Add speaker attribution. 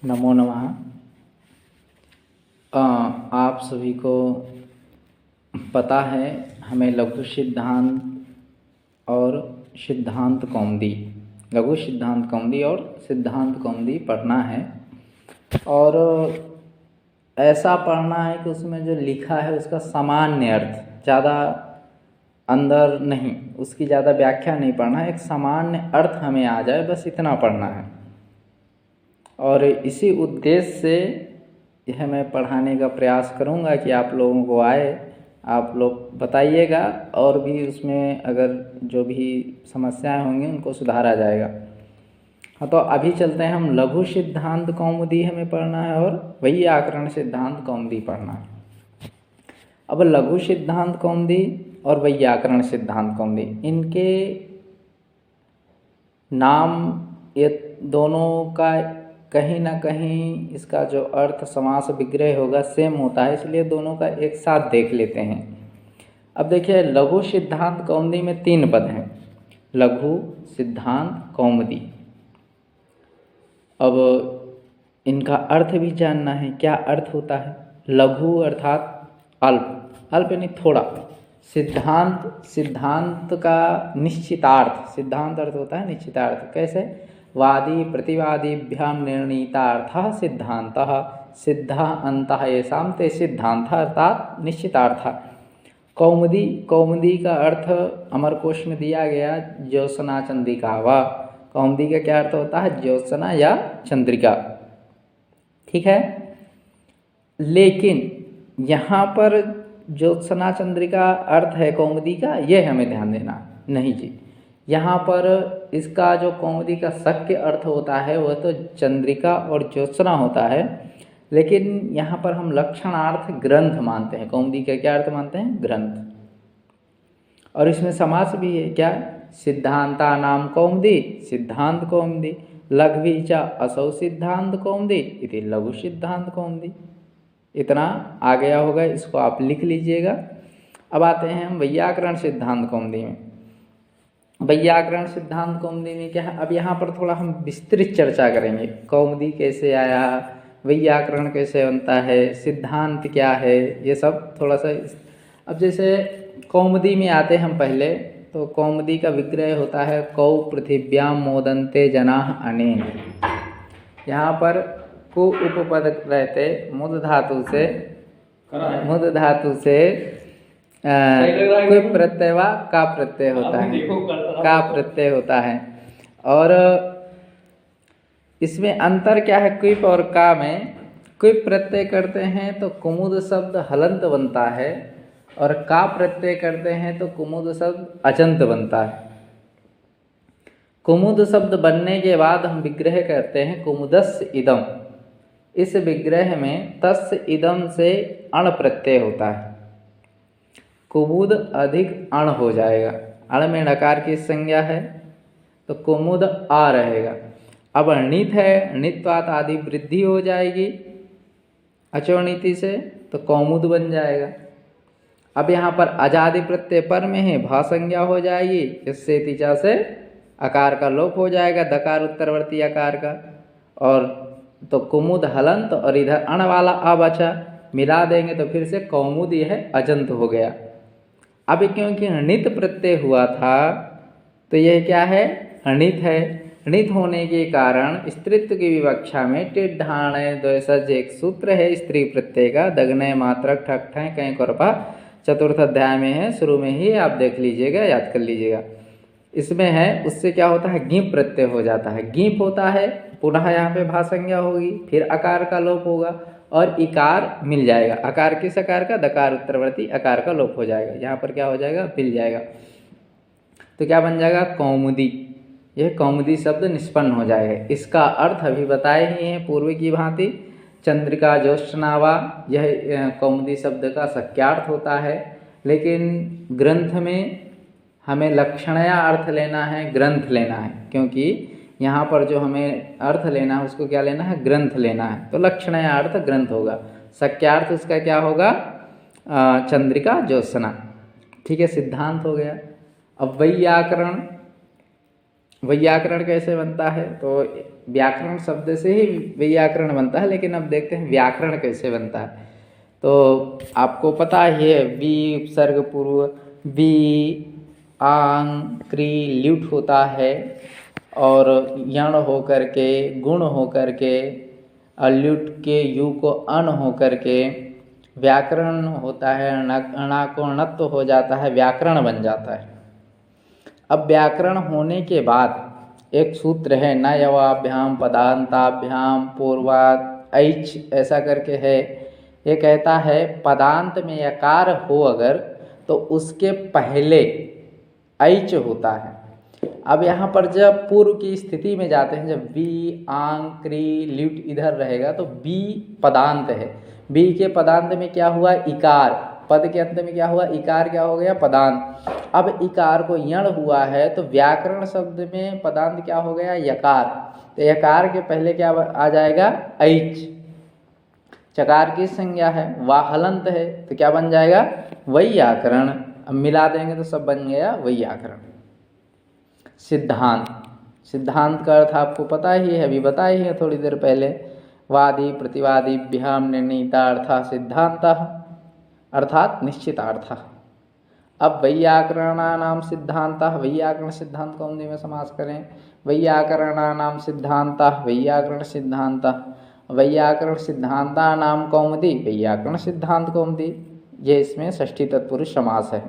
Speaker 1: नमो नमः। आप सभी को पता है हमें लघु सिद्धांत और सिद्धांत कौमुदी, लघु सिद्धांत कौमुदी और सिद्धांत कौमुदी पढ़ना है। और ऐसा पढ़ना है कि उसमें जो लिखा है उसका सामान्य अर्थ, ज़्यादा अंदर नहीं, उसकी ज़्यादा व्याख्या नहीं पढ़ना है, एक सामान्य अर्थ हमें आ जाए, बस इतना पढ़ना है। और इसी उद्देश्य से यह मैं पढ़ाने का प्रयास करूंगा कि आप लोगों को आए, आप लोग बताइएगा और भी उसमें अगर जो भी समस्याएं होंगी उनको सुधारा जाएगा। हाँ, तो अभी चलते हैं, हम लघु सिद्धांत कौमुदी हमें पढ़ना है और वैयाकरण सिद्धांत कौमुदी पढ़ना है। अब लघु सिद्धांत कौमुदी और वैयाकरण सिद्धांत कौमुदी, इनके नाम ये दोनों का कहीं ना कहीं इसका जो अर्थ समास विग्रह होगा सेम होता है, इसलिए दोनों का एक साथ देख लेते हैं। अब देखिए, लघु सिद्धांत कौमुदी में 3 पद हैं, लघु सिद्धांत कौमुदी। अब इनका अर्थ भी जानना है, क्या अर्थ होता है। लघु अर्थात अल्प, अल्प यानी थोड़ा। सिद्धांत, सिद्धांत का निश्चितार्थ, सिद्धांत अर्थ होता है निश्चितार्थ। कैसे? वादी प्रतिवादीभ्याम निर्णीतार्थः सिद्धांतः सिद्धान्तः येषां ते सिद्धांतः अर्थात निश्चितार्थ। कौमुदी, कौमुदी का अर्थ अमरकोश में दिया गया ज्योत्सना चंद्रिका व। कौमुदी का क्या अर्थ होता है? ज्योत्सना या चंद्रिका। ठीक है, लेकिन यहाँ पर ज्योत्सना चंद्रिका अर्थ है कौमुदी का, ये हमें ध्यान देना नहीं जी। यहाँ पर इसका जो कौमुदी का शक्य अर्थ होता है वह तो चंद्रिका और ज्योत्सना होता है, लेकिन यहाँ पर हम लक्षणार्थ ग्रंथ मानते हैं। कौमुदी का क्या अर्थ मानते हैं? ग्रंथ। और इसमें समास भी है, क्या? सिद्धांता नाम कौमुदी सिद्धांत कौमुदी, लघ्वी च असौ सिद्धांत कौमुदी इति लघु सिद्धांत कौमुदी। इतना आ गया होगा, इसको आप लिख लीजिएगा। अब आते हैं हम वैयाकरण सिद्धांत कौमुदी में। वैयाकरण सिद्धांत कौमुदी में क्या है, अब यहाँ पर थोड़ा हम विस्तृत चर्चा करेंगे। कौमुदी कैसे आया, वैयाकरण कैसे बनता है, सिद्धांत क्या है, ये सब थोड़ा सा। अब जैसे कौमुदी में आते हैं हम पहले, तो कौमुदी का विग्रह होता है कौ पृथिव्याम मोदन्ते जनाः अनेन। यहाँ पर को उपपद रहते मुद धातु से, मुद धातु से कोई प्रत्यय व का प्रत्यय होता है, का प्रत्यय होता है। और इसमें अंतर क्या है? क्विप और का में क्विप प्रत्यय करते हैं तो कुमुद शब्द हलंत बनता है, और का प्रत्यय करते हैं तो कुमुद शब्द अचंत बनता है। कुमुद शब्द बनने के बाद हम विग्रह करते हैं कुमुदस्य इदम। इस विग्रह में तस्य इदम से अण प्रत्यय होता है, कुमुद अधिक अण हो जाएगा। अण में नकार की संज्ञा है तो कुमुद आ रहेगा। अब णित है, णित्वात आदि वृद्धि हो जाएगी अचोणिति से, तो कौमुद बन जाएगा। अब यहाँ पर अजादि प्रत्यय पर में है, भा संज्ञा हो जाएगी, इससे तिचा से अकार का लोप हो जाएगा, दकार उत्तरवर्ती अकार का। और तो कुमुद हलंत और इधर अण वाला आ बचा, मिला देंगे तो फिर से कौमुद यह अजंत हो गया। अब क्योंकि णित प्रत्यय हुआ था तो यह क्या है? णित है। णित होने के कारण स्त्रीत्व की विवक्षा में टिड्ढाण द्वैसज एक सूत्र है स्त्री प्रत्यय का, दग्नय मात्रक ठक ठय कहीं करपा, चतुर्थ अध्याय में है, शुरू में ही आप देख लीजिएगा, याद कर लीजिएगा। इसमें है, उससे क्या होता है? गीप प्रत्यय हो जाता है। गीप होता है, पुनः यहाँ पे भा संज्ञा होगी, फिर अकार का लोप होगा और इकार मिल जाएगा। अकार किस अकार का? दकार उत्तरवर्ती अकार का लोप हो जाएगा। यहाँ पर क्या हो जाएगा? मिल जाएगा। तो क्या बन जाएगा? कौमुदी। यह कौमुदी शब्द निष्पन्न हो जाएगा। इसका अर्थ अभी बताए ही हैं पूर्व की भांति। चंद्रिका ज्योत्सनावा, यह कौमुदी शब्द का शक्यार्थ होता है, लेकिन ग्रंथ में हमें लक्षणया अर्थ लेना है, ग्रंथ लेना है, क्योंकि यहाँ पर जो हमें अर्थ लेना है उसको क्या लेना है? ग्रंथ लेना है। तो लक्षणया अर्थ ग्रंथ होगा, शक्यार्थ उसका क्या होगा? चंद्रिका ज्योत्सना। ठीक है, सिद्धांत हो गया। अब वैयाकरण, वैयाकरण कैसे बनता है? तो व्याकरण शब्द से ही वैयाकरण बनता है, लेकिन अब देखते हैं व्याकरण कैसे बनता है। तो आपको पता ही है, वी उपसर्ग पूर्व वी आंग क्री ल्यूट होता है, और यण हो करके गुण हो करके अल्युट के यु को अन हो करके व्याकरण होता है, अणा को णत्व हो जाता है, व्याकरण बन जाता है। अब व्याकरण होने के बाद एक सूत्र है, नयवाभ्याम पदांताभ्याम पूर्वात ऐच ऐसा करके है। ये कहता है पदांत में यकार हो अगर तो उसके पहले ऐच होता है। अब यहाँ पर जब पूर्व की स्थिति में जाते हैं, जब वी आंग क्री ल्यूट इधर रहेगा तो बी पदांत है। बी के पदांत में क्या हुआ? इकार। पद के अंत में क्या हुआ? इकार क्या हो गया? पदांत। अब इकार को यण हुआ है तो व्याकरण शब्द में पदांत क्या हो गया? यकार। तो यकार के पहले क्या आ जाएगा? ऐच। चकार की संज्ञा है, वाह हलंत है, तो क्या बन जाएगा? वैयाकरण। अब मिला देंगे तो सब बन गया वैयाकरण। सिद्धांत। सिद्धांत का अर्थ आपको पता ही है, अभी बताया ही है थोड़ी देर पहले। वादी प्रतिवादीभ्याम निर्णीतार्थः सिद्धान्तः अर्थात निश्चितार्थः। अब वैयाकरणानां सिद्धान्तः, वैयाकरण सिद्धांत को हिंदी में समास करें। वैयाकरणानां सिद्धान्तः वैयाकरण सिद्धान्तः, वैयाकरण सिद्धान्तानां कौमुदी वैयाकरण सिद्धांत कौमुदी। ये इसमें षष्ठी तत्पुरुष समास है।